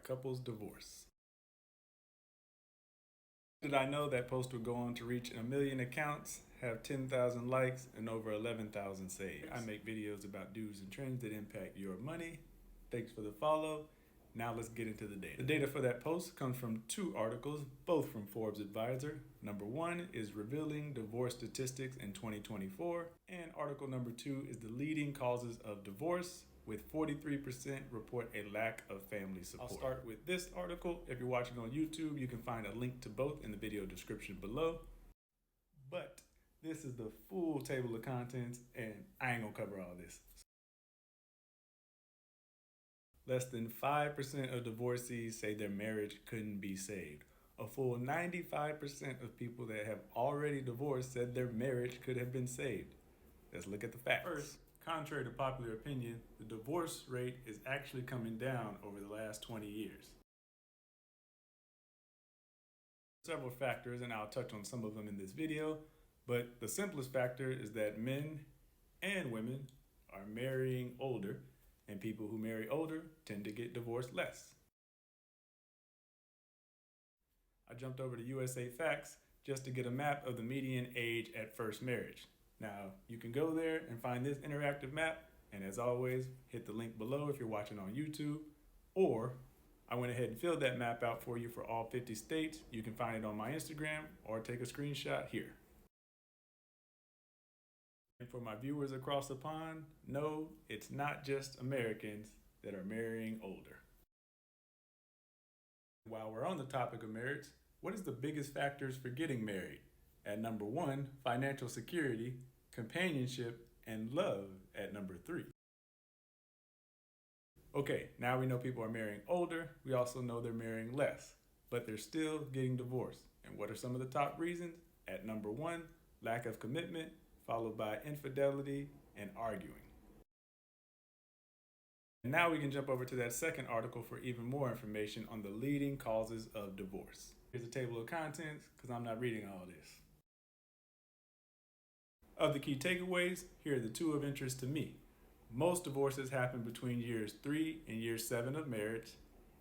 couples divorce. Did I know that post would go on to reach 1 million accounts, have 10,000 likes, and over 11,000 saves? I make videos about do's and trends that impact your money. Thanks for the follow. Now let's get into the data. The data for that post comes from 2 articles, both from Forbes Advisor. Number 1 is Revealing Divorce Statistics in 2024, and article number 2 is the leading causes of divorce, with 43% report a lack of family support. I'll start with this article. If you're watching on YouTube, you can find a link to both in the video description below. But this is the full table of contents, and I ain't gonna cover all this. Less than 5% of divorcees say their marriage couldn't be saved. A full 95% of people that have already divorced said their marriage could have been saved. Let's look at the facts. First, contrary to popular opinion, the divorce rate is actually coming down over the last 20 years. Several factors, and I'll touch on some of them in this video, but the simplest factor is that men and women are marrying older, and people who marry older tend to get divorced less. I jumped over to USA Facts just to get a map of the median age at first marriage. Now, you can go there and find this interactive map, and as always, hit the link below if you're watching on YouTube, or I went ahead and filled that map out for you for all 50 states. You can find it on my Instagram or take a screenshot here. And for my viewers across the pond, no, it's not just Americans that are marrying older. While we're on the topic of marriage, what is the biggest factors for getting married? At number 1, financial security, companionship, and love at number 3. Okay, now we know people are marrying older. We also know they're marrying less, but they're still getting divorced. And what are some of the top reasons? At number 1, lack of commitment, followed by infidelity and arguing. And now we can jump over to that second article for even more information on the leading causes of divorce. Here's a table of contents because I'm not reading all this. Of the key takeaways, here are the 2 of interest to me. Most divorces happen between years 3 and year 7 of marriage,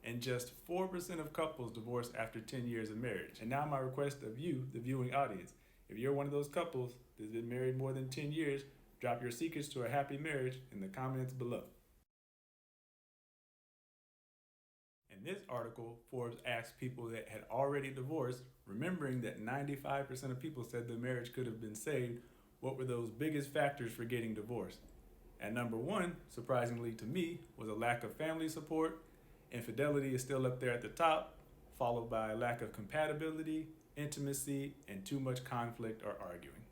and just 4% of couples divorce after 10 years of marriage. And now my request of you, the viewing audience, if you're one of those couples that's been married more than 10 years, drop your secrets to a happy marriage in the comments below. In this article, Forbes asked people that had already divorced, remembering that 95% of people said their marriage could have been saved, what were those biggest factors for getting divorced? At number 1, surprisingly to me, was a lack of family support. Infidelity is still up there at the top, followed by a lack of compatibility, intimacy, and too much conflict or arguing.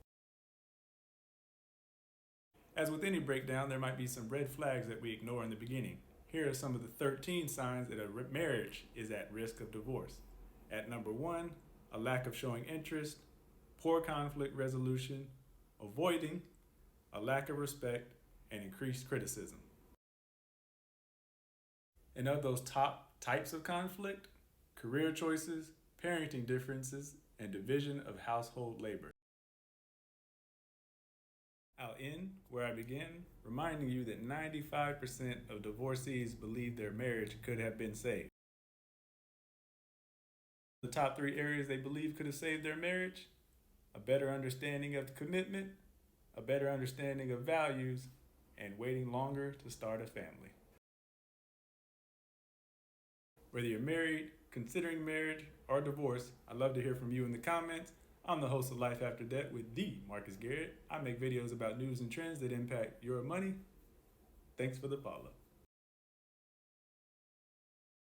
As with any breakdown, there might be some red flags that we ignore in the beginning. Here are some of the 13 signs that a marriage is at risk of divorce. At number 1, a lack of showing interest, poor conflict resolution, avoiding, a lack of respect, and increased criticism. And of those top types of conflict, career choices, parenting differences, and division of household labor. I'll end where I began, reminding you that 95% of divorcees believe their marriage could have been saved. The top 3 areas they believe could have saved their marriage: a better understanding of commitment, a better understanding of values, and waiting longer to start a family. Whether you're married, considering marriage, or divorce, I'd love to hear from you in the comments. I'm the host of Life After Debt with the Marcus Garrett. I make videos about news and trends that impact your money. Thanks for the follow.